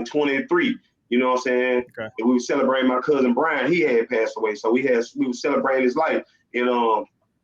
23. You know what I'm saying? Okay. And we were celebrating my cousin Brian. He had passed away, so we were celebrating his life. And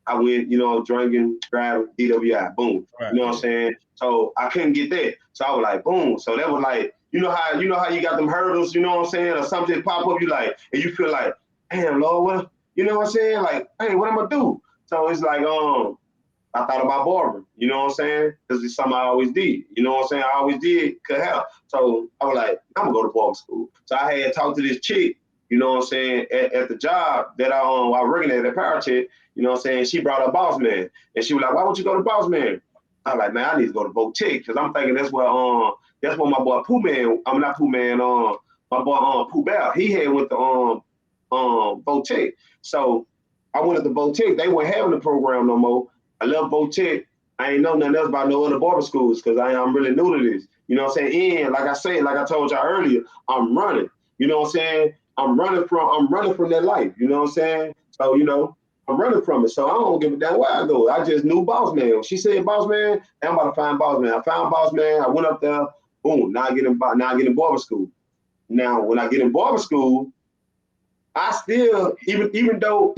I went, drinking, driving, DWI, boom. Right. You know what I'm saying? So I couldn't get that. So I was like, boom. So that was like, how you got them hurdles, you know what I'm saying? Or something pop up, you like, and you feel like, damn, Lord, what, you know what I'm saying? Like, hey, what am I gonna do? So it's like, I thought about barbering, you know what I'm saying? Because it's something I always did. You know what I'm saying? I always did, could help. So I was like, I'm gonna go to barber school. So I had talked to this chick, you know what I'm saying, at the job that I was working at Power Check, you know what I'm saying? She brought up Boss Man. And she was like, why would you go to Boss Man? I was like, man, I need to go to Boutique, because I'm thinking that's where my boy Pooh Man, I'm not Pooh Man, my boy Pooh Bell, he had went to Boutique. So I went to Boutique. They weren't having the program no more. I left Boutique. I ain't know nothing else about no other barber schools because I'm really new to this. You know what I'm saying? And like I told y'all earlier, I'm running. You know what I'm saying? I'm running from that life. You know what I'm saying? So, I'm running from it. So I don't give a damn where I go. I just knew Boss Man. She said Boss Man, I'm about to find Boss Man. I found Boss Man. I went up there. Boom. Now I get in barber school. Now when I get in barber school, I still even though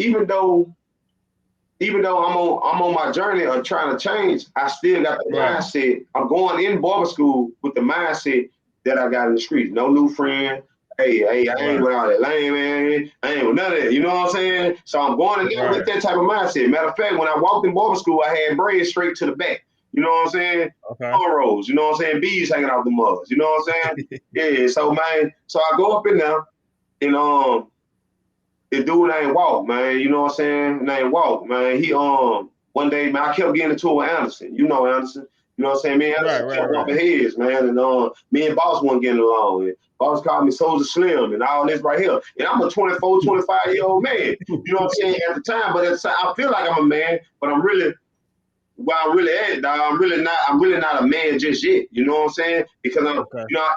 I'm on my journey of trying to change, I still got the mindset. I'm going in barber school with the mindset that I got in the streets. No new friend. Hey, I ain't with all that lame, man. I ain't with none of that. You know what I'm saying? So I'm going in there with that type of mindset. Matter of fact, when I walked in barber school, I had braids straight to the back. You know what I'm saying? Cornrows. You know what I'm saying? Bees hanging out the mugs. You know what I'm saying? Yeah. So man, I go up in there, and the dude named Walk, man, you know what I'm saying? Named Walk, man. He one day, man, I kept getting into it with Anderson. You know Anderson. You know what I'm saying? Me and Anderson kept bumping heads, man. And me and Boss wasn't getting along. And Boss called me Soldier Slim and all this right here. And I'm a 24, 25-year-old man. You know what I'm saying? At the time, but at the time, I feel like I'm a man, but I'm really I'm really at, dog. I'm really not a man just yet. You know what I'm saying? Because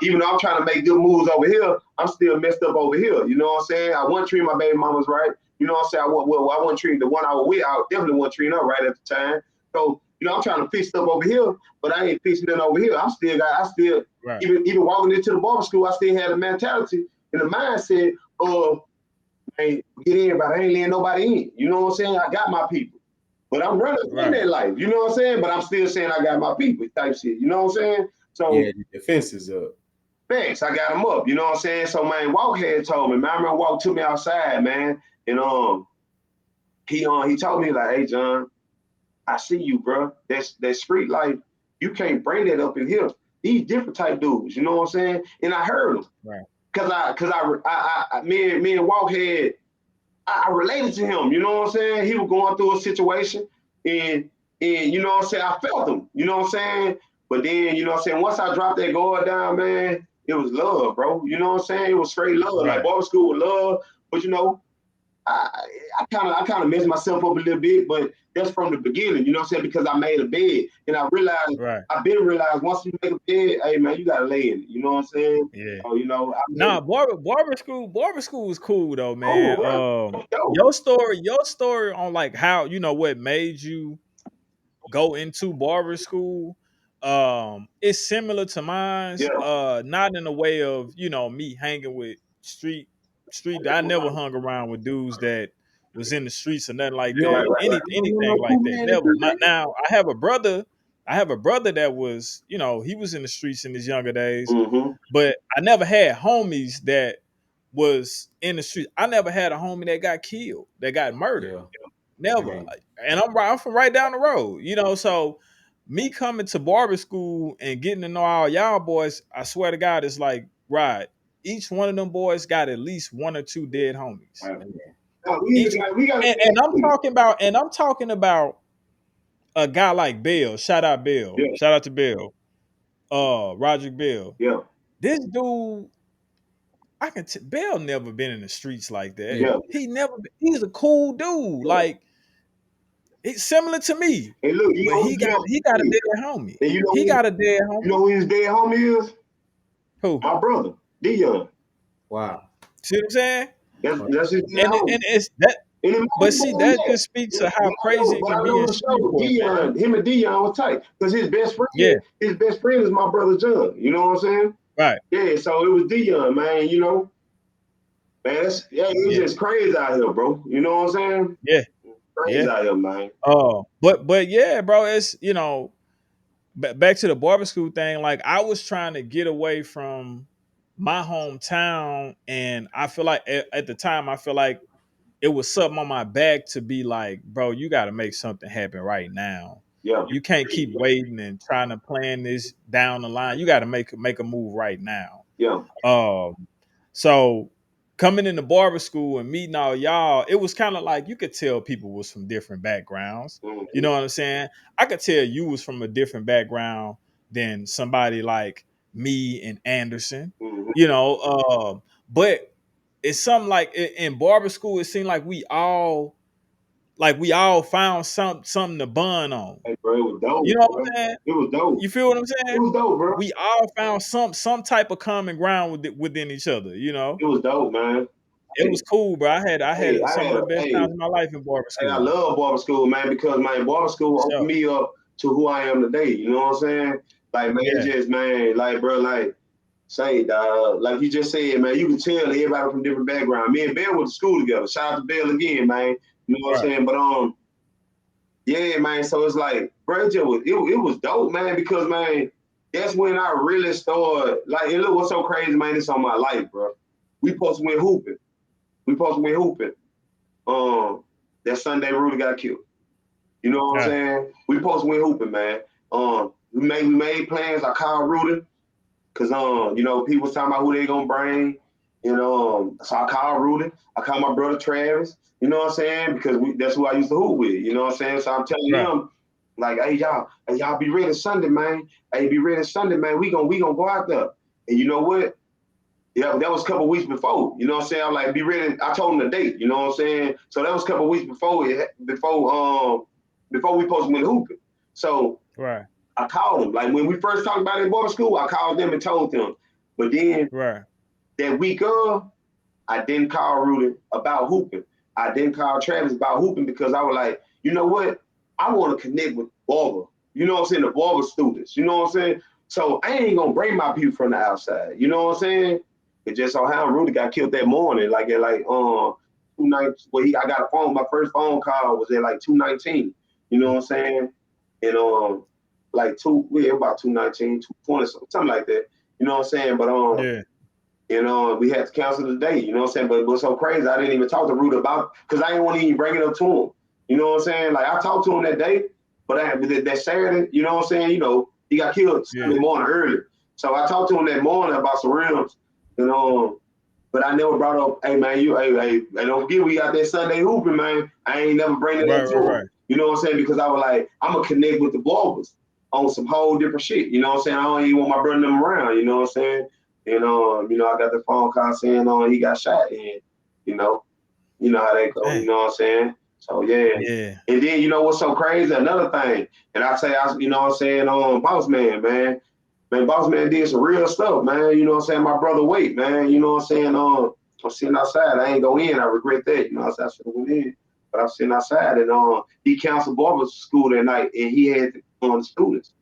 even though I'm trying to make good moves over here, I'm still messed up over here. You know what I'm saying? I wasn't treating my baby mamas right. You know what I'm saying? I wasn't treating the one I was with. I definitely wasn't treating her right at the time. So, I'm trying to fix stuff over here, but I ain't fixing it over here. Even walking into the barber school, I still had the mentality and the mindset of, hey, get in, but I ain't letting nobody in. You know what I'm saying? I got my people. But I'm running from that life, you know what I'm saying? But I'm still saying I got my people type shit, you know what I'm saying? So yeah, the defense is up. Thanks, I got them up, you know what I'm saying? So man, Walk had told me, man, I remember Walk took me outside, man, and he told me like, hey John, I see you, bro. That street life, you can't bring that up in here. These different type dudes, you know what I'm saying? And I heard them, right? Cause me and Walk had. I related to him, you know what I'm saying? He was going through a situation and you know what I'm saying, I felt him, you know what I'm saying? But then, you know what I'm saying, once I dropped that guard down, man, it was love, bro. You know what I'm saying? It was straight love, like barber school with love. But I kind of messed myself up a little bit, but that's from the beginning, you know what I'm saying? Because I made a bed and I realized, I've been realized once you make a bed, hey man, you gotta lay in it, you know what I'm saying? Yeah. So, barber school is cool though, man. Your story on like how, what made you go into barber school, it's similar to mine. Not in the way of, me hanging with street. I never hung around with dudes that was in the streets or nothing like that. Anything like that. Never. Now I have a brother. That was, he was in the streets in his younger days, but I never had homies that was in the street. I never had a homie that got killed, that got murdered. Yeah. Never. And I'm from right down the road, so me coming to barber school and getting to know all y'all boys, I swear to God, it's like, right, each one of them boys got at least one or two dead homies. And I'm talking about a guy like Bill. Shout out Bill. Yeah. Shout out to Bill. Roger Bill. Yeah. This dude, Bill never been in the streets like that. Yeah. He's a cool dude. Yeah. Like, it's similar to me. Hey, look, but he got a dead homie. And he got a dead homie. You know who his dead homie is? Who? My brother, Dion. Wow. See what I'm saying? That's his dead homie. And it's that. But see, that just speaks to how crazy it can be in street. Him and Dion was tight because his best friend is my brother John. You know what I'm saying? Right. Yeah, so it was Dion, man. Man, it's Yeah. just crazy out here, bro. You know what I'm saying? Yeah. Crazy Yeah. out here, man. But yeah, bro, it's back to the barber school thing. Like I was trying to get away from my hometown, and I feel like at the time, I feel like it was something on my back to be like, bro, you got to make something happen right now. Yeah, You can't keep waiting and trying to plan this down the line. You got to make a move right now. yeah. Um, so coming into barber school and meeting all y'all, it was kind of like you could tell people was from different backgrounds. You Mm-hmm. know what I'm saying? I could tell you was from a different background than somebody like me and Anderson. Mm-hmm. But it's something like in barber school, it seemed like we all found something to bond on. Hey, bro, it was You dope, know what bro. I'm saying? It was dope. You feel what I'm It saying? was dope, bro. We all found some type of common ground within each other. It was dope, man. It Hey, was cool, bro. I hey, had some of the best hey, times of my life in barber I school. love barber school, man, because man, barber school opened So me up to who I am today. You know what I'm saying? Like, man, it's yeah, just, man, like, bro, like, say, like you just said, man, you can tell everybody from different background. Me and Bill went to school together. Shout out to Bill again, man. You know what I'm right, saying? But yeah, man. So it's like, bro, it was dope, man, because man, that's when I really started. Like, and look what's so crazy, man. It's on my life, bro. We supposed to win hooping. We supposed to win hooping. That Sunday Rudy got killed. You know what I'm yeah, saying? We supposed to win hooping, man. We made plans. I called Rudy. Cause people was talking about who they gonna bring. So I called Rudy. I called my brother Travis. You know what I'm saying? Because that's who I used to hoop with. You know what I'm saying? So I'm telling right, them, like, hey y'all be ready Sunday, man. Hey, be ready Sunday, man. We gonna go out there. And you know what? Yeah, that was a couple weeks before. You know what I'm saying? I'm like, be ready. I told him the date. You know what I'm saying? So that was a couple weeks before we supposed to win hooping. So right, I called them. Like when we first talked about it in barber school, I called them and told them. But then right. that week I didn't call Rudy about hooping. I didn't call Travis about hooping because I was like, you know what? I want to connect with barber. You know what I'm saying? The barber students. You know what I'm saying? So I ain't gonna bring my people from the outside. You know what I'm saying? It just so how Rudy got killed that morning, like at 2 nights. Well, I got a phone. My first phone call was at like 2:19. You know what I'm saying? And about 2:19, 2:20, something like that. You know what I'm saying? But Yeah, we had to cancel the date. You know what I'm saying? But it was so crazy. I didn't even talk to Rudy about because I didn't want to even bring it up to him. You know what I'm saying? Like I talked to him that day, but that Saturday, you know what I'm saying? He got killed yeah, Sunday morning early. So I talked to him that morning about some rims, you know. But I never brought up, hey man, hey, don't forget we got that Sunday hooping, man. I ain't never bring it right, up to right, him. right. You know what I'm saying? Because I was like, I'm gonna connect with the barbers on some whole different shit. You know what I'm saying? I don't even want my brother them around. You know what I'm saying? And I got the phone call saying he got shot, and you know, how they go. You Dang. know what I'm saying? So yeah. Yeah, And then you know what's so crazy? Another thing, and you know what I'm saying? Boss man, man. Man, Boss Man did some real stuff, man. You know what I'm saying? My brother Wait, man. You know what I'm saying? I'm sitting outside. I ain't go in. I regret that. You know what I'm saying? I should have went in. But I'm sitting outside and he canceled barber school that night and he had the students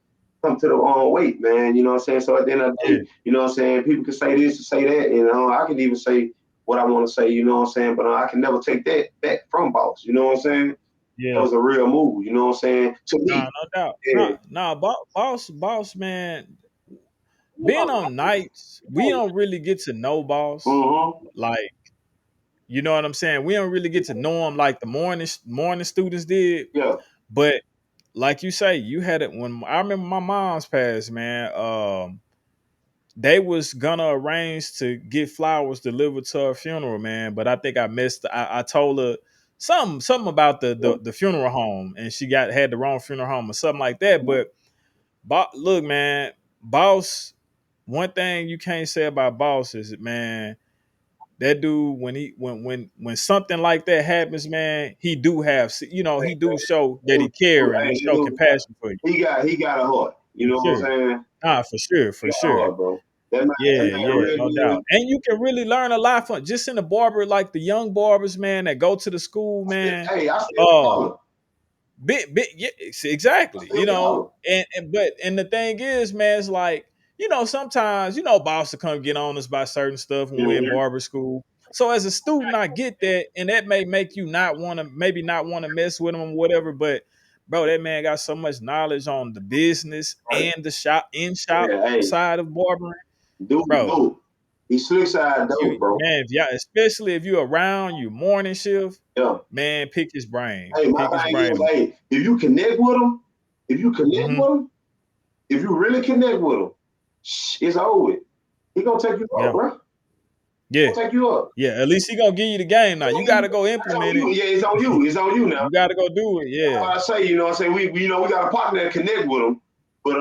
come to the Wait, man. You know what I'm saying? So at the end of the yeah, day, you know what I'm saying? People can say this and say that, and I can even say what I want to say, you know what I'm saying? But I can never take that back from Boss. You know what I'm saying? That yeah. was a real move, you know what I'm saying? To Nah, me. no doubt. Yeah. Nah, boss, man. Being on nights, we don't really get to know boss. Mm-hmm. Like, you know what I'm saying? We don't really get to know him like the morning students did. Yeah. But like you say, you had it when I remember my mom's passed, man. They was gonna arrange to get flowers delivered to her funeral, man. But I think I missed. I told her something about the funeral home, and she had the wrong funeral home or something like that. But look, man, boss. One thing you can't say about boss is, man, that dude when something like that happens, man, he do have he do show that he care and he Hey, show compassion for you. he got a heart. You know For what I'm sure. saying? Nah, for sure, He for got a sure. heart, bro. That Yeah, man yeah, no doubt. really, And you can really learn a lot from just in the barber, like the young barbers, man, that go to the school, man. hey, I still Uh call him. bit, yeah, I exactly. still call him. And the thing is, man, it's like sometimes, boss will come get on us by certain stuff when we're in Mhm. barber school. So as a student, I get that, and that may make you maybe not want to mess with him or whatever. But bro, that man got so much knowledge on the business Right. and the shop Yeah, hey, side of barbering, dude, bro. dope. He slick side dope, bro. Man, especially if you're around you morning shift, Yeah. man, pick his brain. Hey, my Pick his thing is, brain. hey, if you connect with him, if you Mm-hmm. really connect with him, it's over. He gonna take you up, Yeah. bro. Yeah. Gonna take you up. Yeah. At least he gonna give you the game now. You gotta go implement it. Yeah, it's on you. It's on you now. You gotta go do it. Yeah. I say, I say we we got a partner that connect with him, but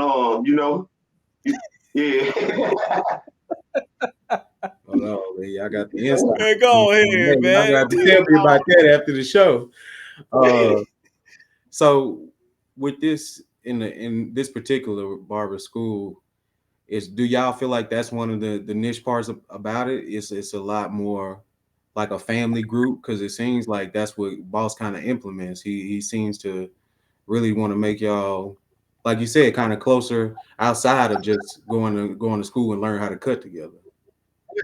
yeah. Oh no, man, y'all got the inside. Man, go ahead, Y'all man. got to tell me about that after the show. So with this in this particular barber school, do y'all feel like that's one of the niche parts about it? It's a lot more like a family group, because it seems like that's what Boss kind of implements. He seems to really want to make y'all, like you said, kind of closer outside of just going to school and learn how to cut together.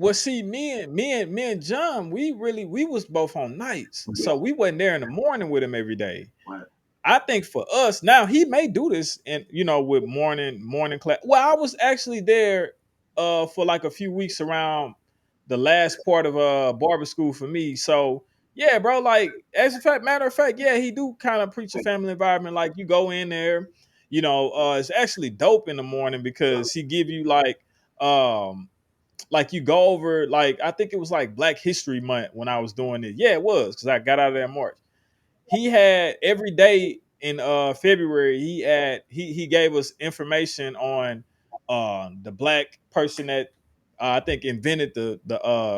Well, see, me and John, we was both on nights, so we wasn't there in the morning with him every day. Right. I think for us now, he may do this, and with morning class. Well, I was actually there for like a few weeks around the last part of barber school for me. So yeah, bro, like matter of fact, yeah, he do kind of preach a family environment. Like you go in there, it's actually dope in the morning because he give you like you go over, like I think it was like Black History Month when I was doing it. Yeah, it was because I got out of there in March. He had every day in February. He gave us information on the black person that I think invented the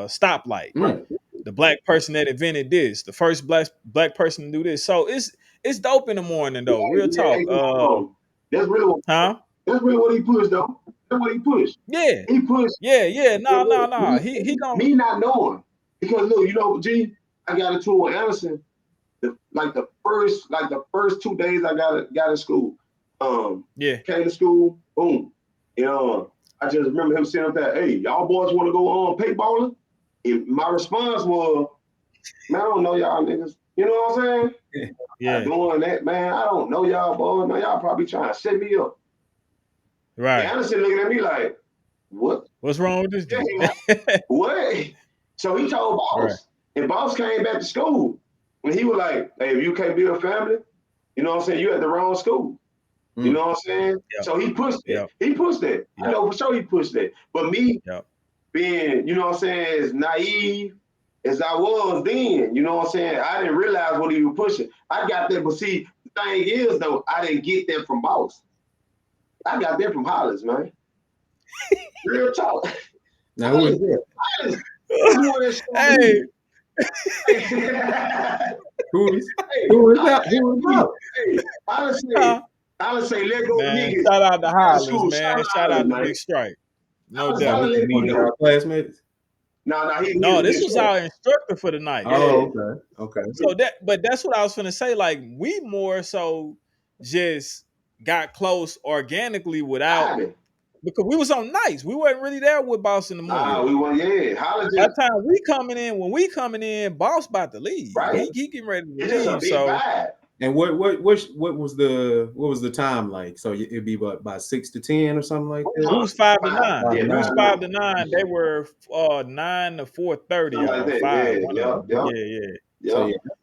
stoplight. Right. The black person that invented this, the first black person to do this. So it's dope in the morning though. Real talk. That's really Huh? That's really what he pushed, though. That's what he pushed. Yeah. He pushed. Yeah. Yeah, Nah. look, He don't. me not knowing, because look, G, I got a tour with Anderson. The first 2 days I got in school. Yeah. Came to school, boom. I just remember him saying that, hey, y'all boys want to go on paintballing? And my response was, man, I don't know y'all niggas. You know what I'm saying? Yeah. I'm doing that, man. I don't know y'all boys. Man, y'all probably trying to set me up. Right. And Anderson looking at me like, what? What's wrong with this dude? What? So he told Boss, Right. and Boss came back to school, and he was like, hey, if you can't build a family, you know what I'm saying, you at the wrong school. You know what I'm saying? Yep. So he pushed it. Yep. He pushed it. Yep. I know for sure he pushed it. But me being, you know what I'm saying, as naive as I was then, you know what I'm saying, I didn't realize what he was pushing. I got that, but see, the thing is, though, I didn't get that from Boss. I got that from Hollis, man. Real talk. Now who is that? Hey. Who is that? Hey, I would say let go man, niggas. shout out to Hollis, School. man. Shout out to Big Strike. No doubt. Our classmates? No, this was our instructor for the night. Oh, okay. So that's what I was gonna say. Like we more so just got close organically without, because we was on nights. We wasn't really there with Boss in the morning. We were, Hollis. By the time we coming in, Boss about to leave. Right. He getting ready to it's leave. Just a big vibe. And what was the time like? So it'd be about 6 to 10 or something like that. It was 5 to 9. Yeah, It was 5 to 9. They were 9 to 4:30 or 5.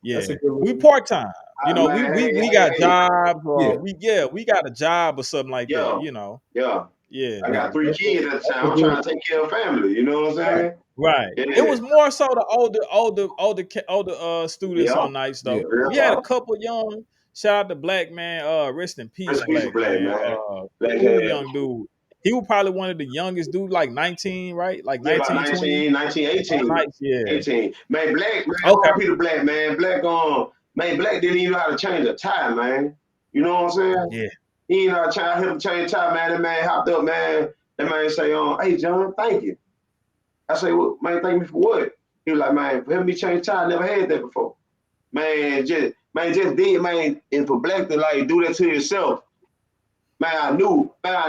Yeah. We part time. We got jobs or we got a job or something like that. Yeah. I got 3 kids at the time. I'm trying to take care of family. You know what I'm saying? Right. Yeah. It was more so the older students on nights though. Yeah, we had a couple young. Shout out to Black, man. Rest in peace, Black man. He was a young dude. He was probably one of the youngest dude, like 19, right? Like 19, 20. 19, 18. Nice, 18. Man, Black, man. Okay. Peter Black, man. Black didn't even know how to change a tie, man. You know what I'm saying? Yeah. He ain't know how to help him change a tie, man. That man hopped up, man. That man say, hey, John, thank you. I say, well, man, thank me for what? He was like, man, for him to change tie, I never had that before. Man, just did, man. And for Black to like do that to yourself, Man, I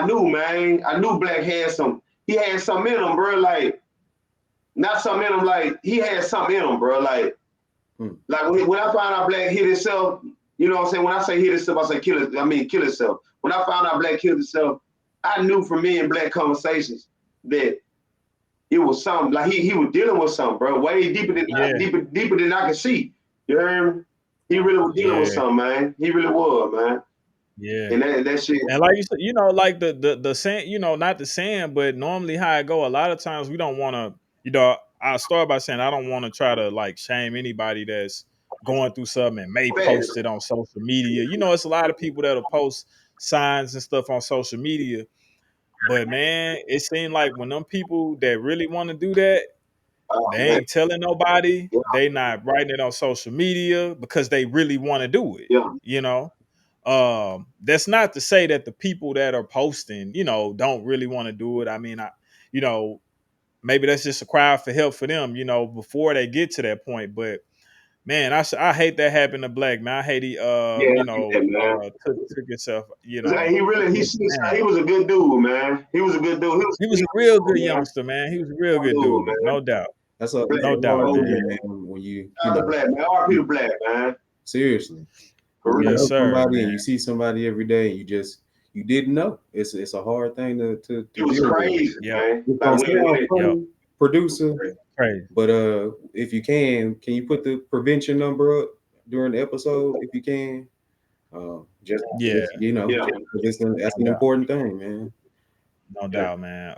knew, man. I knew Black had some. He had something in him, bro. Like, not something in him. Like, he had something in him, bro. Like when I found out Black hit himself, you know what I'm saying? When I say hit himself, I say kill himself. When I found out Black killed himself, I knew from me and Black conversations that it was something. Like he was dealing with something, bro. Way deeper than I could see. You heard me? He really was dealing with something, man. He really was, man. Yeah. And that shit. And like you said, like the saying, not the saying, but normally how I go, a lot of times we don't want to, I'll start by saying I don't want to try to like shame anybody that's going through something and may post it on social media. It's a lot of people that'll post signs and stuff on social media. But man, it seemed like when them people that really want to do that, they ain't telling nobody. Yeah. They not writing it on social media because they really want to do it. Yeah. That's not to say that the people that are posting, don't really want to do it. I mean, maybe that's just a cry for help for them, before they get to that point. But man, I hate that happened to Black, man. I hate he took himself, He was a good dude, man. He was a good dude. He was a real good youngster, man. He was a real good dude, man. No doubt. That's no doubt, man. When you Black, man, R.P. to Black, man. Seriously. Yes, sir. Somebody and you see somebody every day, and you didn't know. It's a hard thing to it was crazy, man. Like producer, crazy. But if you can you put the prevention number up during the episode if you can? That's an important thing, man. No doubt, man.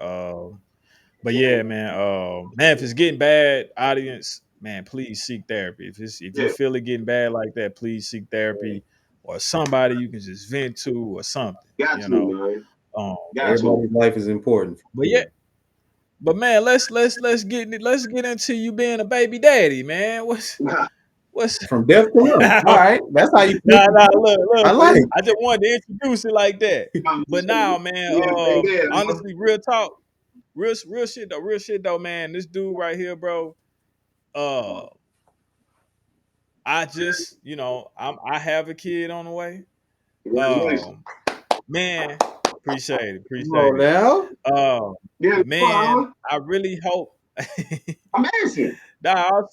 But yeah, man, if it's getting bad, audience, man, please seek therapy. If you feel it getting bad like that, please seek therapy or somebody you can just vent to or something. Man. Everybody's life is important. But man, let's get into you being a baby daddy, man. What's from death to life? All right, that's how you. Look. I like. I just wanted to introduce it like that. But now, man, honestly, real talk. Real shit though, man. This dude right here, bro. I just, I have a kid on the way. Man, appreciate it. Man, I really hope. Amazing. All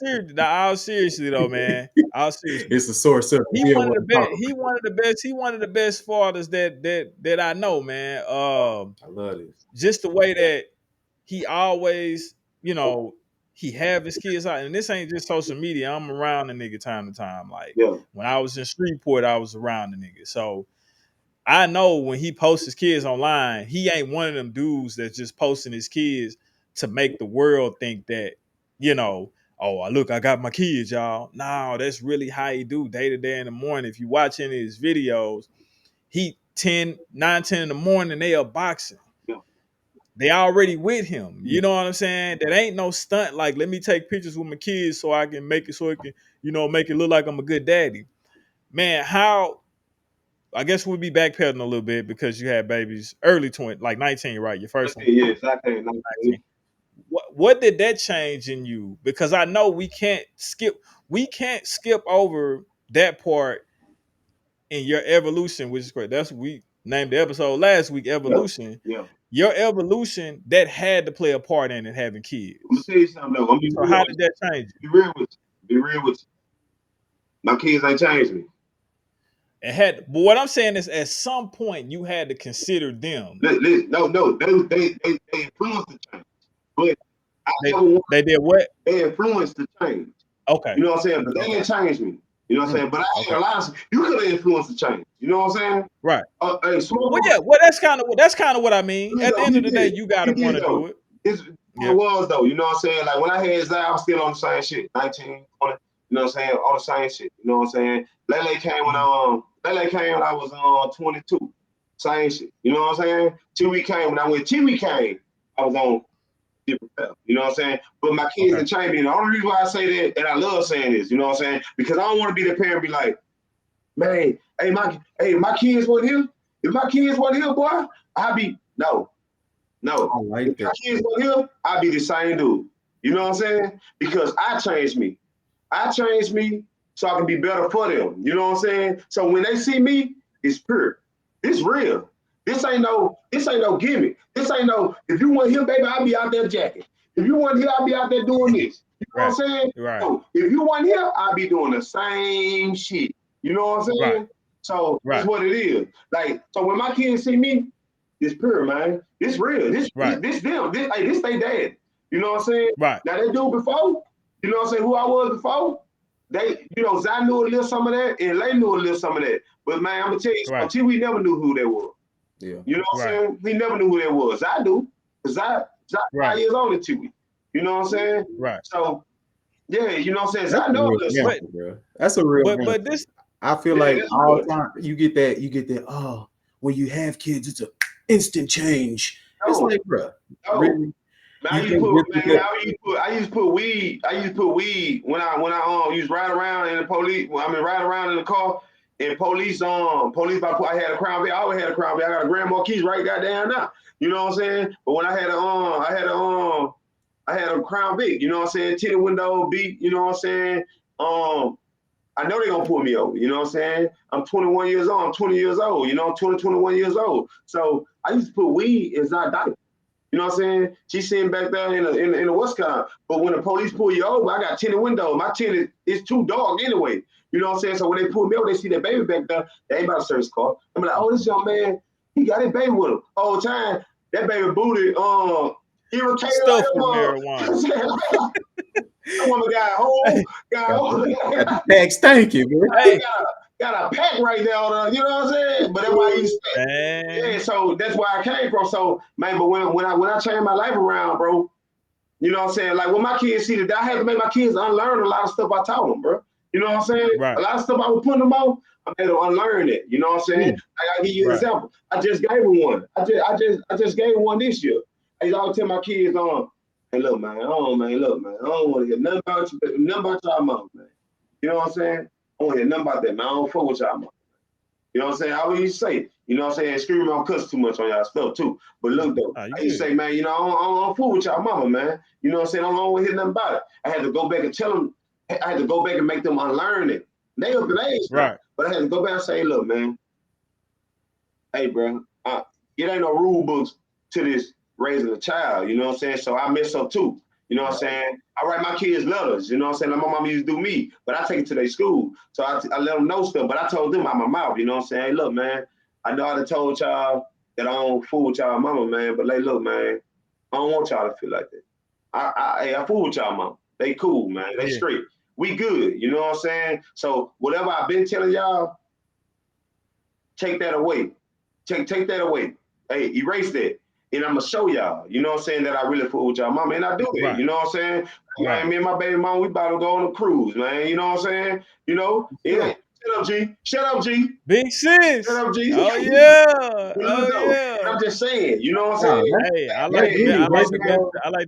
seriously though, man. All seriously. It's a source of. He one of the best fathers that I know, man. I love this. Just the way that he always, he have his kids out, and this ain't just social media. I'm around the nigga time to time. Like when I was in Shreveport, I was around the nigga. So I know when he posts his kids online, he ain't one of them dudes that's just posting his kids to make the world think that, oh, look, I got my kids, y'all. No, that's really how he do day to day in the morning. If you watch any of his videos, he 9, 10 in the morning, they are boxing. They already with him. You know what I'm saying? That ain't no stunt. Like, let me take pictures with my kids so I can make it make it look like I'm a good daddy. Man, I guess we'll be backpedaling a little bit because you had babies early 20, like 19, right? Your first one. Yeah, exactly. 19. What did that change in you? Because I know we can't skip over that part in your evolution, which is great. That's what we named the episode last week, Evolution. Yeah. Your evolution, that had to play a part in it having kids. I'm gonna tell you something though. So how did that change you? Be real with you. My kids ain't changed me. But what I'm saying is, at some point, you had to consider them. No, they influenced the change, but they did what? They influenced the change. Okay, you know what I'm saying, but they didn't change me. You know what I'm saying? But I ain't gonna lie, you could have influenced the change. You know what I'm saying? Right. Well, that's kind of what I mean. At the end of the day, you gotta want to do it. It was though. You know what I'm saying? Like when I had Zay, I was still on the same shit. 19, 20. You know what I'm saying? On the same shit. You know what I'm saying? Lele came when I was 22. Same shit. You know what I'm saying? Chewy came when I was on different stuff. You know what I'm saying? But my kids didn't change me. And the only reason why I say that, and I love saying this, you know what I'm saying? Because I don't want to be the parent be like, man, my kids weren't here. If my kids weren't here, boy, I'd be no. I like if my kids weren't here, I'd be the same dude. You know what I'm saying? Because I changed me so I can be better for them. You know what I'm saying? So when they see me, it's pure. It's real. This ain't no gimmick. This ain't no, if you want here, baby, I'll be out there jacking. If you want here, I'll be out there doing this. You know what I'm saying? Right. So if you want here, I'll be doing the same shit. You know what I'm saying? Right. So that's what it is. Like, so when my kids see me, it's pure, man. It's real. This them. This they dad. You know what I'm saying? Right. Now they do before. You know what I'm saying? Who I was before. They, Zai knew a little some of that, and Lay knew a little some of that. But man, I'm gonna tell you, until we never knew who they were. Yeah. You know what I'm saying? We never knew who they was. I do, because Zai 5 years older than Chewy. You know what I'm saying? Right. So yeah, you know what I'm saying? Zai know a little something. Bro. That's a real. But this, I feel like all the time you get that. Oh, when you have kids, it's an instant change. No. It's like, bro, really? I used to put weed when I used to ride around in the police. Ride around in the car and police. I had a Crown Vic. I always had a Crown Vic. I got a Grand Marquis right goddamn now. You know what I'm saying? But when I had a Crown Vic. You know what I'm saying? Tinted window beat. You know what I'm saying? I know they're gonna pull me over. You know what I'm saying? I'm 21 years old. I'm 20 years old. You know, 21 years old. So I used to put weed inside diapers. You know what I'm saying? She's sitting back there in the Wisconsin. But when the police pull you over, I got tinted windows. My tinted is too dark anyway. You know what I'm saying? So when they pull me over, they see that baby back there. They ain't about to search his car. I'm like, oh, this young man, he got his baby with him all the time. That baby booty, irritated stuff with marijuana. That woman got a whole, Thanks, thank you, man. Hey, got a pack right there on her, you know what I'm saying? But that's why you say, yeah, so that's where I came from. So man, but when I changed my life around, bro, you know what I'm saying? Like when my kids see that, I had to make my kids unlearn a lot of stuff I taught them, bro. You know what I'm saying? Right. A lot of stuff I was putting them on, I had to unlearn it. You know what I'm saying? I gotta give you an example. I just gave them one. I just gave one this year. I used to always tell my kids hey, look, man, I don't want to hear nothing about y'all mom, man. You know what I'm saying? I don't want to hear nothing about that, man. I don't fuck with y'all mom. You know what I'm saying? I always used to say, you know what I'm saying? Screaming on cuss too much on y'all stuff too. But look though, I used to say, man, you know, I don't fool with y'all mama, man. You know what I'm saying? I don't want to hear nothing about it. I had to go back and tell them, I had to go back and make them unlearn it. They up in age, right? But I had to go back and say, look, man, hey, bro, it ain't no rule books to this raising a child, you know what I'm saying? So I mess up too, you know what I'm saying? I write my kids letters, you know what I'm saying? Like my mama used to do me, but I take it to their school. So I let them know stuff, but I told them out my mouth, you know what I'm saying? Hey, look, man, I know I done told y'all that I don't fool with y'all mama, man, but look, man, I don't want y'all to feel like that. I fool with y'all mama. They cool, man. They straight. We good, you know what I'm saying? So whatever I've been telling y'all, take that away. Take that away. Hey, erase that. And I'm gonna show y'all, you know what I'm saying, that I really fool with y'all mama. And I do it, you know what I'm saying? Man, me and my baby mama, we about to go on a cruise, man. You know what I'm saying? You know? Yeah. Shut up, G. Shut up, G. Big sis. Shut up, G. Oh yeah. I'm just saying, you know what I'm saying? Hey, I like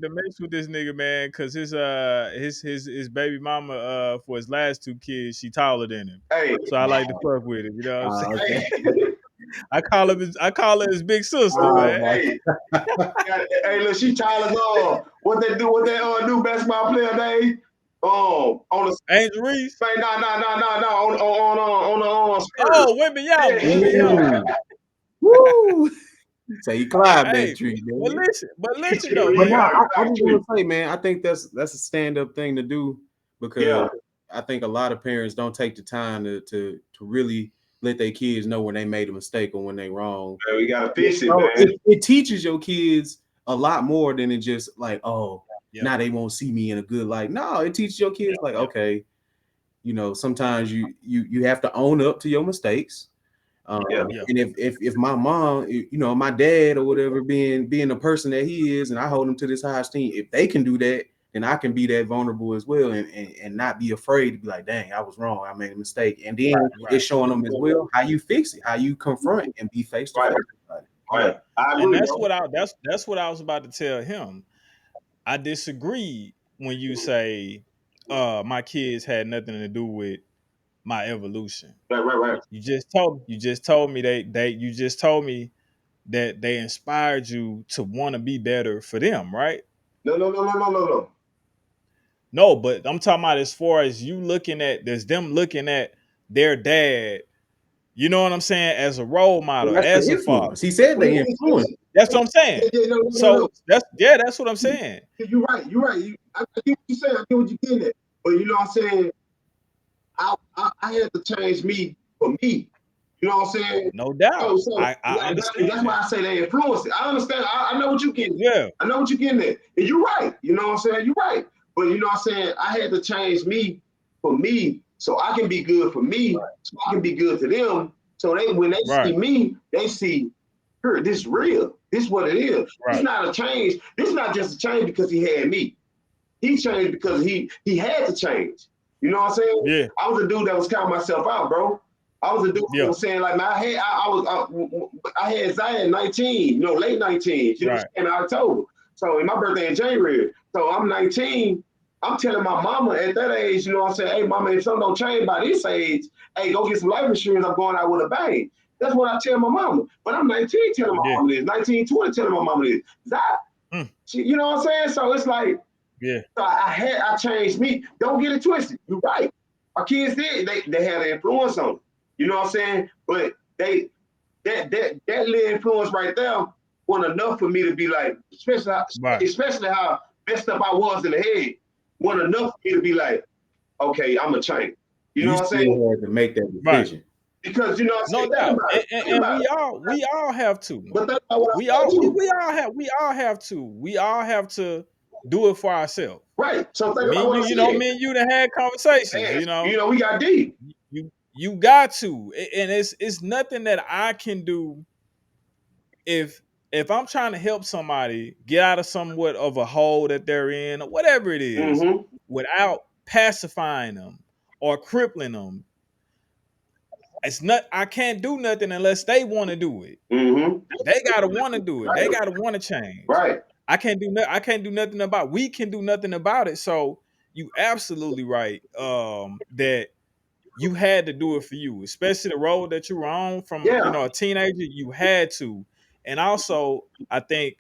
to mess with this nigga, man, because his baby mama for his last two kids, she taller than him. Hey. So I like to fuck with him, you know what I'm saying? I call her his big sister, man. Hey, look, she taller. What they do? What they new basketball player name? On the Angel Reese. No. On oh, Wimby Woo! So you climbed that tree, man. But listen though, man. I just want to say, man, I think that's a stand-up thing to do, because I think a lot of parents don't take the time to really let their kids know when they made a mistake or when they wrong. Man, we gotta fix it, man. It teaches your kids a lot more than it just like, now they won't see me in a good light. No, it teaches your kids like, okay, you know, sometimes you have to own up to your mistakes. And if my mom, you know, my dad or whatever, being the person that he is, and I hold him to this high esteem, if they can do that, then I can be that vulnerable as well, and not be afraid to be like, dang, I was wrong, I made a mistake. And then it's showing them as well how you fix it, how you confront and be face to face. Right. And that's what I was about to tell him. I disagree when you say my kids had nothing to do with my evolution. Right. You just told me that they inspired you to want to be better for them, right? No. No, but I'm talking about as far as you looking at, there's them looking at their dad You know what I'm saying? As a role model, Well, that's as the a father. influence. He said they influence. That's what I'm saying. No. So that's what I'm saying. You're right. I get what you're saying. I get what you're getting at. But you know what I'm saying? I had to change me for me. You know what I'm saying? No doubt. So I understand. that's why I say they influence it. I understand. I know what you're getting at. Yeah. I know what you're getting at. And you're right. You know what I'm saying? You're right. But you know what I'm saying? I had to change me for me so I can be good for me, so I can be good to them. So when they see me, they see, her, this is real. This is what it is. It's not a change. This is not just a change because he had me. He changed because he had to change. You know what I'm saying? Yeah. I was a dude that was counting myself out, bro. I was a dude that was saying, like, man, I had Zion 19, late 19s, in October. So, and my birthday in January. So I'm 19. I'm telling my mama at that age, you know what I'm saying? Hey, mama, if something don't change by this age, hey, go get some life insurance. I'm going out with a bang. That's what I tell my mama. But I'm 19 telling my mama this, 19, 20 telling my mama this. You know what I'm saying? So it's like, so I changed me. Don't get it twisted. You're right. Our kids did. They had an influence on them. You know what I'm saying? But that little influence right there wasn't enough for me to be like, especially how messed up I was in the head, wasn't enough for me to be like, okay, I'm a change. You know what I'm saying? Had to make that decision. Because you know what I'm saying? No doubt. And we all have to. But that's not what we all have to. We all have to do it for ourselves. Right. So think me about what you, me and you done had conversations. Man, we got deep. You got to, and it's nothing that I can do if I'm trying to help somebody get out of somewhat of a hole that they're in, or whatever it is, without pacifying them or crippling them. I can't do nothing unless they want to do it. They gotta want to do it. They gotta want to change. Right. I can't do nothing about. We can do nothing about it. So you absolutely right. That you had to do it for you, especially the road that you were on from a teenager. You had to, and also I think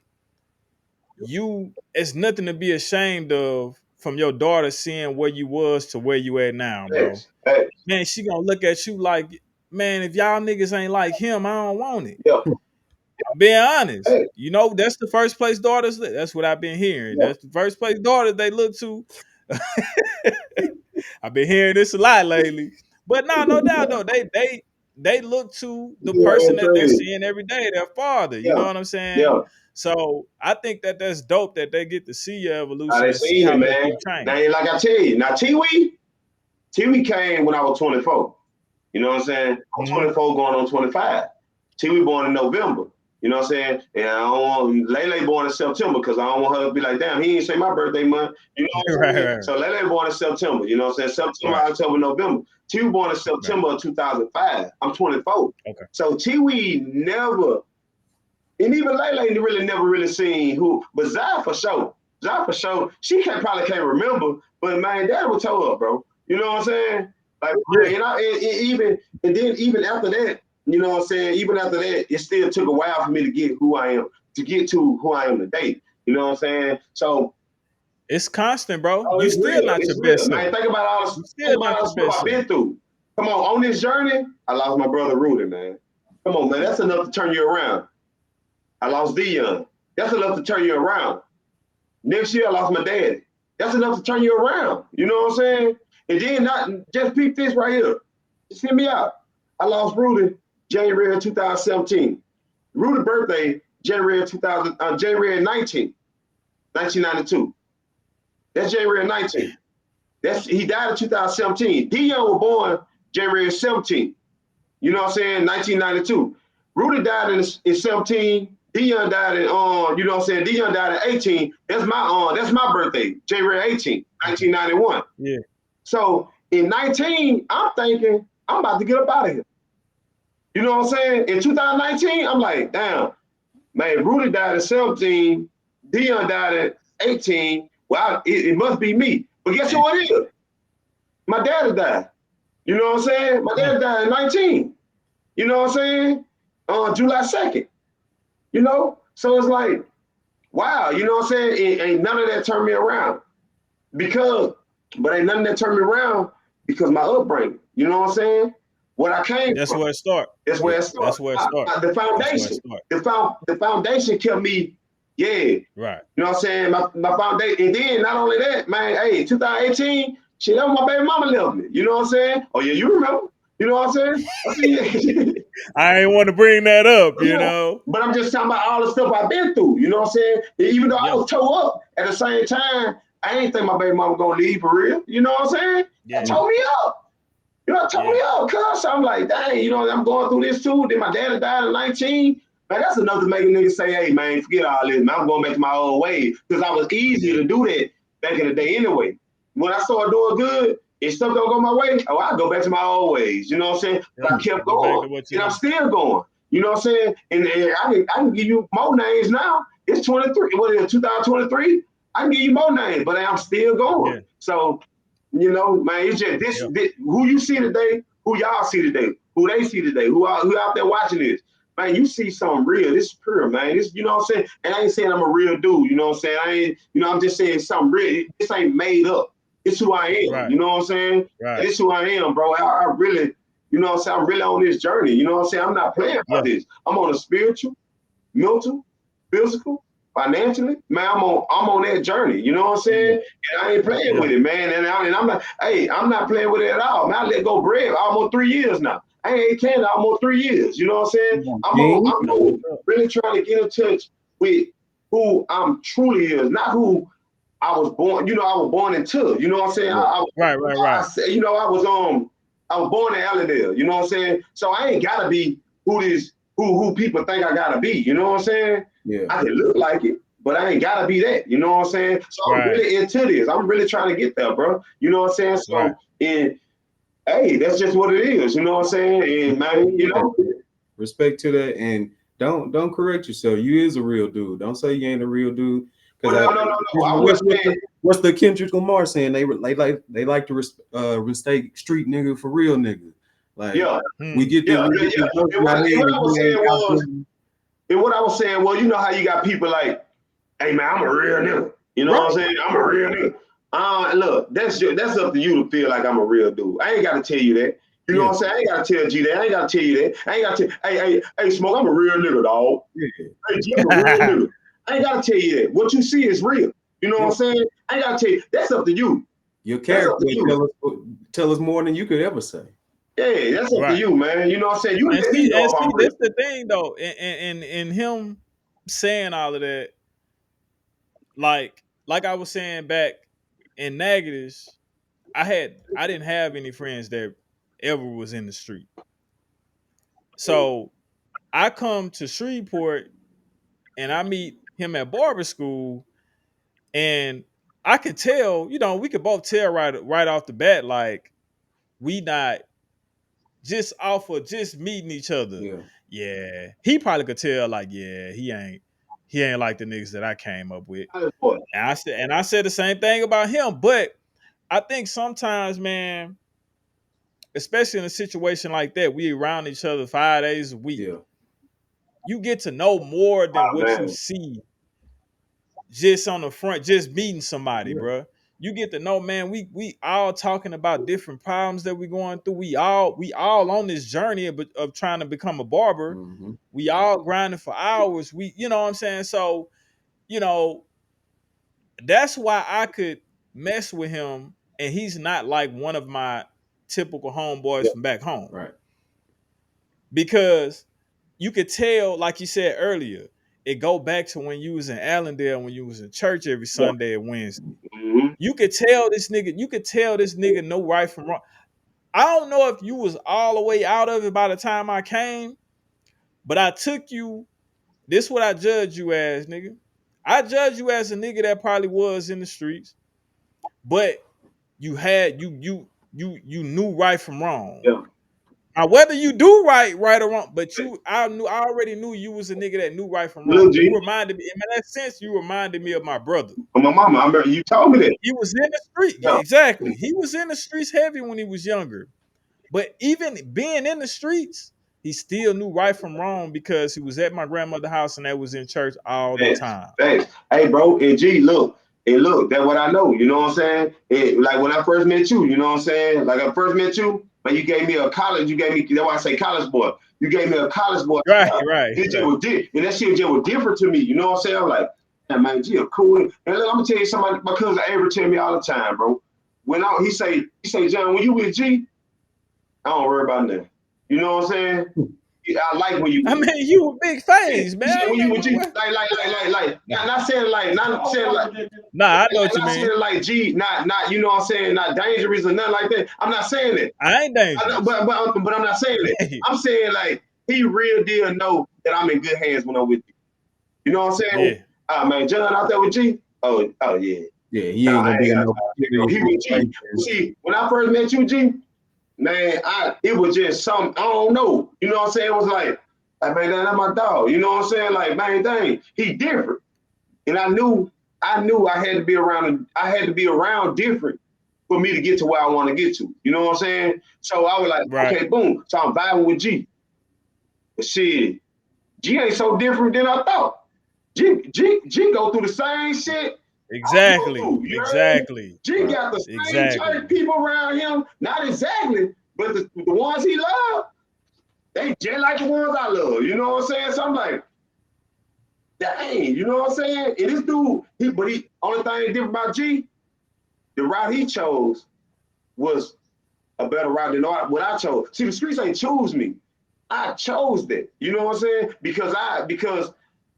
it's nothing to be ashamed of from your daughter seeing where you was to where you at now, bro. Hey. Man, she gonna look at you like, man, if y'all niggas ain't like him, I don't want it. Yeah. Being honest, that's the first place daughters. That's what I've been hearing. That's the first place daughters they look to. I've been hearing this a lot lately, but no doubt though, they look to the person that they're seeing every day, their father. You know what I'm saying? Yeah. So I think that's dope that they get to see your evolution and see how much you change. Now, like I tell you, now T-Wee came when I was 24. You know what I'm saying? I'm 24 going on 25. T-Wee born in November. You know what I'm saying? And I don't want Lele born in September because I don't want her to be like, damn, he ain't say my birthday month. You know what I'm saying? Right. So Lele born in September. You know what I'm saying? September, October, November. T-Wee born in September of 2005. I'm 24. Okay. So T-Wee never, and even Lele never really seen who, but Zai for sure. She probably can't remember, but man, Dad would tell her, bro. You know what I'm saying? Like, even after that, you know what I'm saying? Even after that, it still took a while for me to get to who I am today. You know what I'm saying? So it's constant, bro. You still not your best. Man, think about all the stuff I've been through. Come on this journey, I lost my brother Rudy, man. Come on, man, that's enough to turn you around. I lost Dion. That's enough to turn you around. Next year, I lost my daddy. That's enough to turn you around. You know what I'm saying? And then not just peep this right here. Just hear me out. I lost Rudy January of 2017. Rudy birthday January 19, 1992. That's January 19. He died in 2017. Dion was born January 17. You know what I'm saying? 1992. Rudy died in 17. Dion died in you know what I'm saying? Dion died in 18. That's my birthday, January 18, 1991. Yeah. So in 19, I'm thinking I'm about to get up out of here. You know what I'm saying? In 2019, I'm like, damn, man, Rudy died at 17, Dion died at 18. Well, it must be me. But guess what it is? My daddy died. You know what I'm saying? My dad died in 19. You know what I'm saying? July 2nd. You know? So it's like, wow, you know what I'm saying? Ain't none of that turned me around. But ain't none of that turned me around because my upbringing. You know what I'm saying? what I came That's from. where it starts. That's where it starts. That's where it starts. The foundation. The foundation kept me, right. You know what I'm saying? My foundation. And then not only that, man, hey, 2018, shit, that was my baby mama left me. You know what I'm saying? Oh yeah, you remember. You know what I'm saying? I ain't want to bring that up, you know. But I'm just talking about all the stuff I've been through. You know what I'm saying? Even though I was tore up, at the same time, I ain't think my baby mama gonna leave for real. You know what I'm saying? That tore me up. You know, it tore me up, cuz I'm like, dang, you know, I'm going through this too. Then my dad died at 19. Man, that's enough to make a nigga say, hey, man, forget all this, man. I'm going back to my old ways. Because I was easier to do that back in the day anyway. When I started doing good, if stuff don't go my way, I go back to my old ways. You know what I'm saying? But I kept going. And I'm still going. You know what I'm saying? And I can give you more names now. It's 23. What is it, 2023? I can give you more names, but I'm still going. Yeah. So, you know, man, it's just this who you see today, who y'all see today, who they see today, who out there watching this. Man, you see something real. This is pure, man. This, you know what I'm saying? And I ain't saying I'm a real dude, you know what I'm saying? I ain't, you know, I'm just saying something real. This ain't made up. It's who I am. Right. You know what I'm saying? Right. This is who I am, bro. I really, you know what I'm saying? I'm really on this journey. You know what I'm saying? I'm not playing about this. I'm on a spiritual, mental, physical, financially, man, I'm on that journey. You know what I'm saying? And I ain't playing with it, man. And I'm not, hey, I'm not playing with it at all. Man, I let go bread almost 3 years now. I ain't Canada almost 3 years. You know what I'm saying? I'm really trying to get in touch with who I'm truly is, not who I was born. You know, I was born into. You know what I'm saying? Right. You know, I was born in Allendale. You know what I'm saying? So I ain't gotta be who people think I gotta be. You know what I'm saying? Yeah. I can look like it, but I ain't gotta be that. You know what I'm saying? So I'm really into this. I'm really trying to get there, bro. You know what I'm saying? So and hey, that's just what it is. You know what I'm saying? And man, you know, respect to that, and don't correct yourself. You is a real dude. Don't say you ain't a real dude. No. What's the Kendrick Lamar saying? They like to mistake street nigga for real nigga. Like we get this. And what I was saying, well, you know how you got people like, hey man, I'm a real nigga. You know what I'm saying? I'm a real nigga. Look, that's up to you to feel like I'm a real dude. I ain't got to tell you that. You know what I'm saying? I ain't got to tell G that. I ain't got to tell you that. I ain't got to hey, Smoke, I'm a real nigga, dog. Hey, G, I'm a real nigga. I ain't got to tell you that. What you see is real. You know what I'm saying? I ain't got to tell you. That's up to you. Your character tell us more than you could ever say. Yeah, that's up to you, man. You know what I'm saying? That's the thing, though. And him saying all of that, like I was saying back in Natchitoches, I didn't have any friends that ever was in the street. So I come to Shreveport and I meet him at barber school, and I could tell, you know, we could both tell right off the bat, like we not just off of just meeting each other. Yeah. He probably could tell, like, yeah, he ain't like the niggas that I came up with. And I said the same thing about him. But I think sometimes, man, especially in a situation like that, we around each other 5 days a week. Yeah. You get to know more than what you see just on the front, just meeting somebody, bro. You get to know, man, we all talking about different problems that we're going through. We all on this journey of trying to become a barber. Mm-hmm. We all grinding for hours. You know what I'm saying? So, you know, that's why I could mess with him, and he's not like one of my typical homeboys from back home. Right. Because you could tell, like you said earlier, it go back to when you was in Allendale, when you was in church every Sunday and Wednesday. Mm-hmm. You could tell this nigga know right from wrong. I don't know if you was all the way out of it by the time I came, but I took you. This is what I judge you as, nigga. I judge you as a nigga that probably was in the streets, but you had you knew right from wrong. Yeah. Now, whether you do right or wrong, but I already knew you was a nigga that knew right from wrong. You reminded me, in that sense, you reminded me of my brother. My mama, I remember you told me that. He was in the street. Yeah. Exactly. He was in the streets heavy when he was younger. But even being in the streets, he still knew right from wrong because he was at my grandmother's house and that was in church all the time. Thanks. Hey, bro, and G, look, that's what I know. You know what I'm saying? Like when I first met you, you know what I'm saying? Like I first met you, but you gave me a college. You gave me. That's why I say college boy. You gave me a college boy. Right. And that shit just was different to me. You know what I'm saying? I'm like, man, G, a cool. And I'm gonna tell you something. My cousin Avery tell me all the time, bro. When he say, John, when you with G, I don't worry about nothing. You know what I'm saying? I like when you. I mean, you a big phase, man. When you with G, like, not saying like. Nah, I know what you mean. Saying like G, not, you know what I'm saying, not dangerous or nothing like that. I'm not saying that. I ain't dangerous. But I'm not saying that. I'm saying like he real deal know that I'm in good hands when I'm with you. You know what I'm saying? Yeah. Man, John out there with G. Oh yeah. Yeah, he ain't gonna be he with G. See, when I first met you, G, man, it was just something, I don't know. You know what I'm saying? It was like man, that's my dog. You know what I'm saying? Like, man, dang, he different. And I knew I had to be around different for me to get to where I want to get to. You know what I'm saying? So I was like, okay, boom. So I'm vibing with G. But shit, G ain't so different than I thought. G go through the same shit. Exactly. G got the same church people around him. Not exactly, but the ones he loved, they just like the ones I love. You know what I'm saying? So I'm like, dang, you know what I'm saying? And this dude, only thing different about G, the route he chose was a better route than what I chose. See, the streets ain't choose me. I chose that. You know what I'm saying? Because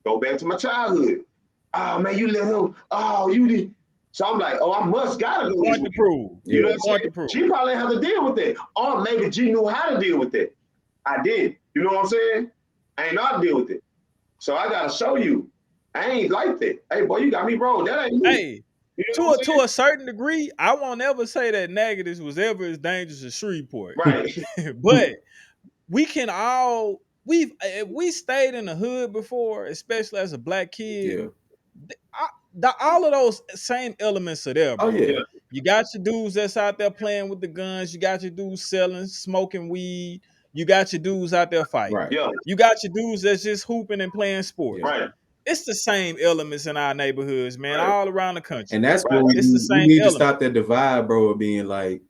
go back to my childhood. Oh man, you let him. Oh, you did. So I'm like, I gotta go. Point to prove. You know what I'm saying? G probably have to deal with that. Or maybe G knew how to deal with that. I did. You know what I'm saying? I ain't know how to deal with it. So I gotta show you. I ain't like that. Hey, boy, you got me wrong. That ain't me. Hey, you know to a certain degree, I won't ever say that negatives was ever as dangerous as Shreveport. Right. But we can all we stayed in the hood before, especially as a black kid. Yeah. All of those same elements are there, bro. Oh yeah. You got your dudes that's out there playing with the guns. You got your dudes selling, smoking weed. You got your dudes out there fighting. Right. Yeah. You got your dudes that's just hooping and playing sports. Right. It's the same elements in our neighborhoods, man, all around the country. And that's where we need to stop that divide, bro, of being like,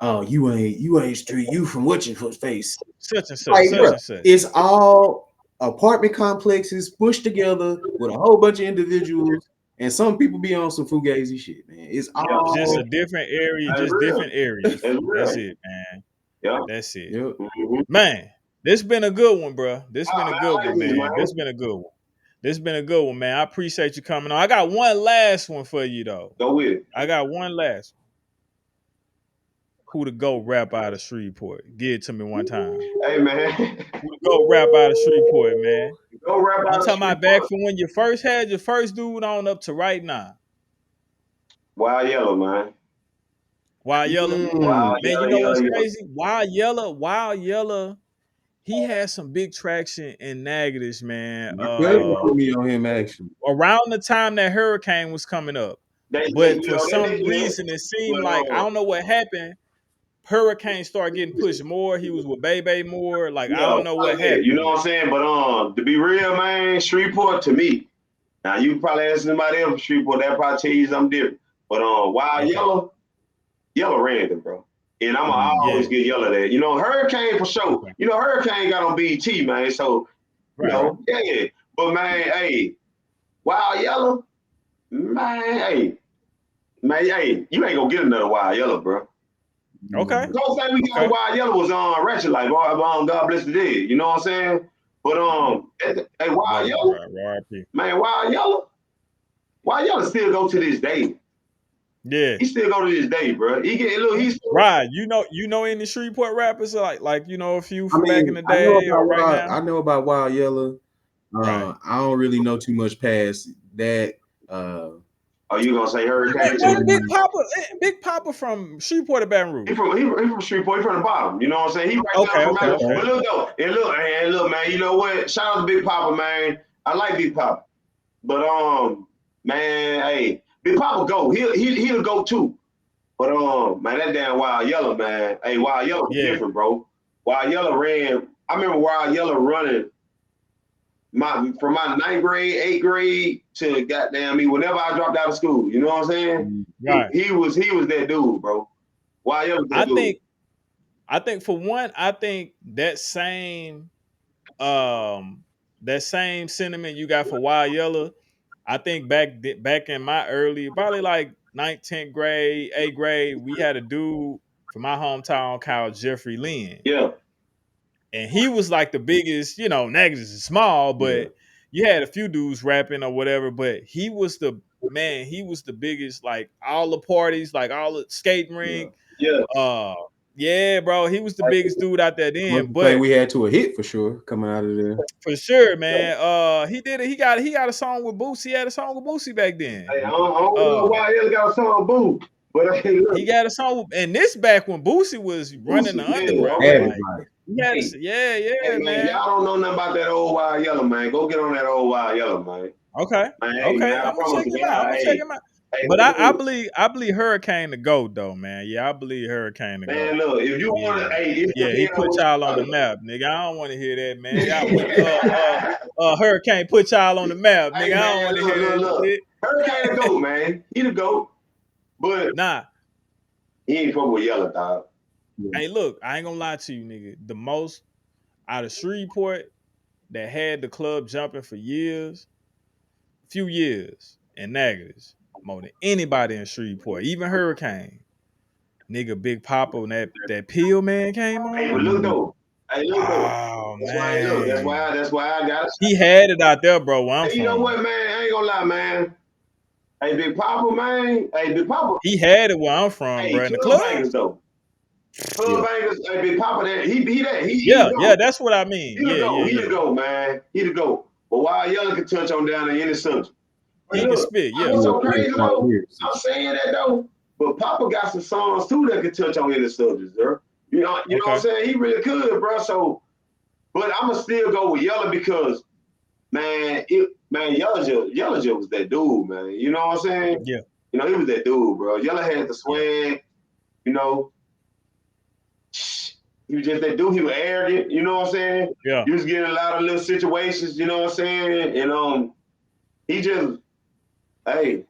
oh, you ain't street, you from what's your face. Such and such, and such. It's all apartment complexes pushed together with a whole bunch of individuals, and some people be on some fugazi shit, man. It's all just a different area, different areas. That's it, man. Yeah. That's it. Yep. Man, this been a good one, bro. This been a good one, man. This been a good one. This been a good one, man. I appreciate you coming on. I got one last one for you, though. Go with it. I got one last one. Who to go rap out of Shreveport? Give it to me one time. Hey, man. Who to go rap out of Shreveport, man? Go rap out I'm talking about back from when you first had your first dude on up to right now. Wild Yellow, man. Wild Yellow. Man, you know what's crazy? Wild Yellow. He had some big traction in Natchitoches, man. Put me on him, actually. Around the time that hurricane was coming up. But for some reason, it seemed like, I don't know what happened. Hurricane started getting pushed more. He was with Bebe more. Like, I don't know what happened. You know what I'm saying? But to be real, man, Shreveport to me. Now you can probably ask somebody else from Shreveport, they'll probably tell you something different. But Wild Yellow random, bro. And I'm always get Yellow there. You know, Hurricane for sure. You know, Hurricane got on BT, man. So, you know, yeah. But man, hey, Wild Yellow, man, hey, you ain't gonna get another Wild Yellow, bro. Okay. The whole thing we got Wild Yellow was on Ratchet Life, God Bless the Dead. You know what I'm saying? But hey, Wild Yellow, man, Wild Yellow still go to this day. Yeah, he still go to this day, bro. He get he's right. You know any Shreveport rappers like you know a few from back in the day or right now. I know about Wild Yellow. I don't really know too much past that. Are you gonna say Hurricane? Big Papa from Shreveport or Baton Rouge. He from Shreveport. He from the bottom. You know what I'm saying? He right down from okay. But look though, and look, man. You know what? Shout out to Big Papa, man. I like Big Papa, but man, hey, Big Papa go. He'll go too. But man, that damn Wild Yellow, man. Hey, Wild Yellow different, bro. Wild Yellow ran. I remember Wild Yellow running. From my 9th grade, 8th grade to goddamn me, whenever I dropped out of school, you know what I'm saying? Right. He was that dude, bro. Wild Yellow was that dude. I think for one, I think that same sentiment you got for Wild Yellow. I think back in my early, probably like 9th, 10th grade, 8th grade, we had a dude from my hometown called Jeffrey Lynn. Yeah. And he was like the biggest, Naggas is small, but you had a few dudes rapping or whatever, but he was the biggest, like all the parties, like all the skating rink. Yeah. Yeah, bro, he was the biggest dude out there then. But But we had to a hit for sure coming out of there. for sure, man. He did it. He got a song with Boosie. He had a song with Boosie back then. Hey, I don't know why he got a song Boo, but hey, look. He got a song, and this back when Boosie was running the underground. Hey, man. Y'all don't know nothing about that old Wild Yellow, man. Go get on that old Wild Yellow, man. Okay. Man, Okay. Man, I'm gonna check him out. Hey, but I believe Hurricane to go though, man. Yeah, I believe Hurricane to go. Man, look, if you want to, he put y'all on the map, nigga. I don't want to hear that, man. Y'all, Hurricane put y'all on the map, nigga. I don't want to hear that shit. Hurricane the GOAT, man. He the GOAT, but he ain't fucking with Yellow, dog. Hey, look, I ain't gonna lie to you, nigga. The most out of Shreveport that had the club jumping for few years, and Naggas, more than anybody in Shreveport, even Hurricane. Nigga, Big Papa, and that Pill Man came on. Hey, but look though. Hey, look though. Oh, man. That's why I got it. He had it out there, bro. Where I'm from. You know what, man? I ain't gonna lie, man. Hey, Big Papa, man. Hey, Big Papa. He had it where I'm from, bro. In the club. Bangers, though. Club bangers. Hey, Big Papa, he that's what I mean. He the GOAT, man. He the GOAT. But Wild Yellow can touch on down in any subject. He can spit, What's so crazy though? I'm saying that though. But Papa got some songs too that can touch on any subjects, bro. You know what I'm saying? He really could, bro. So, but I'ma still go with Yellow because, man, Yellow was that dude, man. You know what I'm saying? Yeah. You know, he was that dude, bro. Yellow had the swag, you know. He was just that dude. He was arrogant, you know what I'm saying? Yeah. He was getting a lot of little situations, you know what I'm saying? And he just, hey,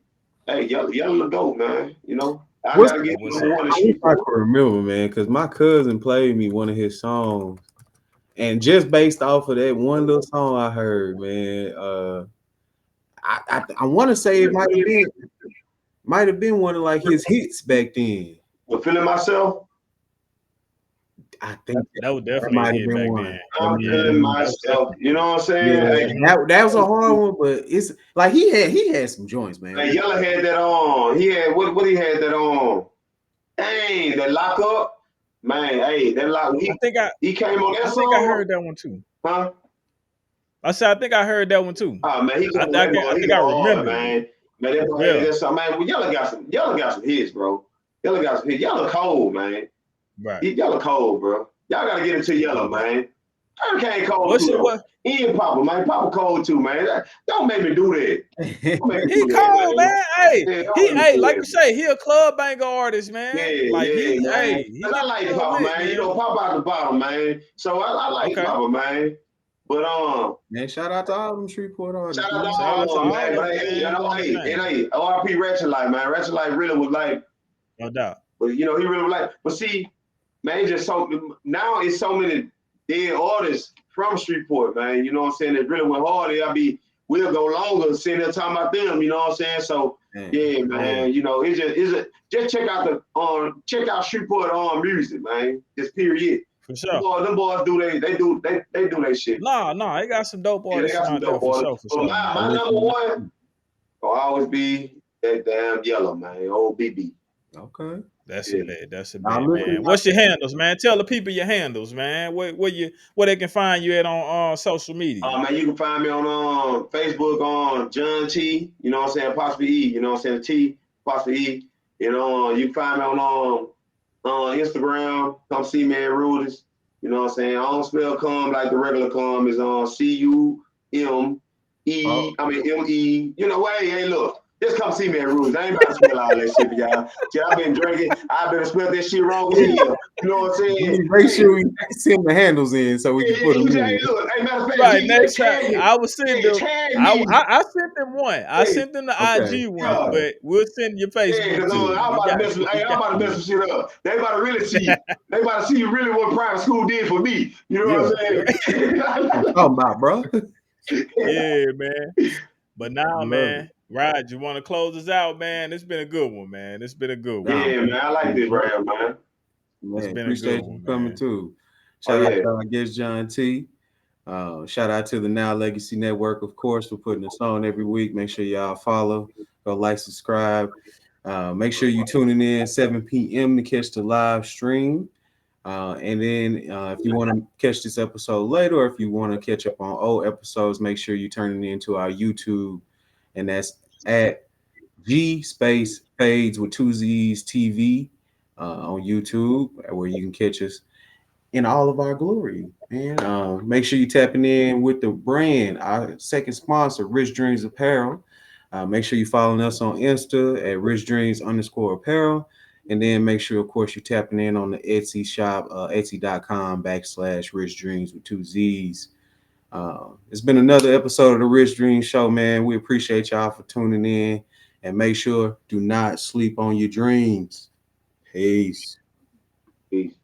Yellow the GOAT, man. You know, I gotta get one. I can remember, man, because my cousin played me one of his songs, and just based off of that one little song I heard, man, I want to say it might have been one of like his hits back then. But Feeling Myself. I think that would definitely hit back then. I'm feeling myself. You know what I'm saying? Yeah, that was a hard one, but it's like he had some joints, man. Hey, Yellow had that on. He had what he had that on. Dang, that Lock Up. Man, hey, that Lock. He came on that song. I think I heard that one too. Huh? I said I think I heard that one too. Oh man, I think I remember, man. Man, that's something, man. Well, Yellow got some hits, bro. Yellow got some hits. Yellow cold, man. Right. Yellow cold, bro. Y'all gotta get into Yellow, man. Hurricane cold too. He and Papa, man. Papa cold too, man. Don't make me do that. He cold, man. Hey, like you say, he a club banger artist, man. Yeah, like man. I like Papa, man. You know, Papa out the bottom, man. So I like Papa, man. But man, shout out to all them Shreveport artists. Shout out to all them, man. But hey, R.I.P. Ratchet Light, man. Ratchet Light really was like, no doubt. But you know, he really was like, but see. Man, just now it's so many dead artists from Shreveport, man. You know what I'm saying? It really went hard. We'll go longer sitting there talking about them. You know what I'm saying? So man. You know, just check out Shreveport music, man. Just period. For sure. Them boys do their shit. No, they got some dope artists. They got some dope artists. For sure. My number one will always be that damn Yellow, man. Old BB. Okay. That's it. That's it, man. What's your handles, man? Tell the people your handles, man. Where they can find you at on social media. Man, you can find me on Facebook on John T. You know what I'm saying? Apostrophe E. You know what I'm saying? T apostrophe E. You know, you can find me on Instagram. Come see me at Rudy's. You know what I'm saying? I don't spell cum like the regular cum is on CUME. I mean ME. You know, hey, look. Just come see me at Rules. I ain't about to spell all that shit, y'all. Shit, I've been drinking. I've been spelled that shit wrong as hell. You know what I'm saying? Make sure we send the handles in so we can put them in. Hey, look, hey, matter of fact, Right, next time I was sending them. tag I, me. I sent them one. I sent them the Okay. IG one, but we'll send your Facebook because too. I'm about to mess some shit up. They about to really see. They about to see really what private school did for me. You know what I'm saying? Talking about, bro. Yeah, man. But now, man, Rod, you want to close us out, man? It's been a good one, man. It's been a good one. Yeah, man. I like this round, man. It's been appreciate a good one, you coming man. too. Shout out to our guest John T. Shout out to the Now Legacy Network, of course, for putting us on every week. Make sure y'all follow, go like, subscribe. Make sure you tuning in 7 p.m. to catch the live stream. And then if you want to catch this episode later, or if you want to catch up on old episodes, make sure you turn it into our YouTube, and that's at G space Fades with 2 Z's TV on YouTube, where you can catch us in all of our glory, man. Make sure you tapping in with the brand, our second sponsor, Rich Dreamzz Apparel. Make sure you following us on Insta at richdreams_apparel. And then make sure, of course, you're tapping in on the Etsy shop, etsy.com/Rich Dreamzz with 2 Z's. It's been another episode of the Rich Dreams Show, man. We appreciate y'all for tuning in. And make sure, do not sleep on your dreams. Peace. Peace.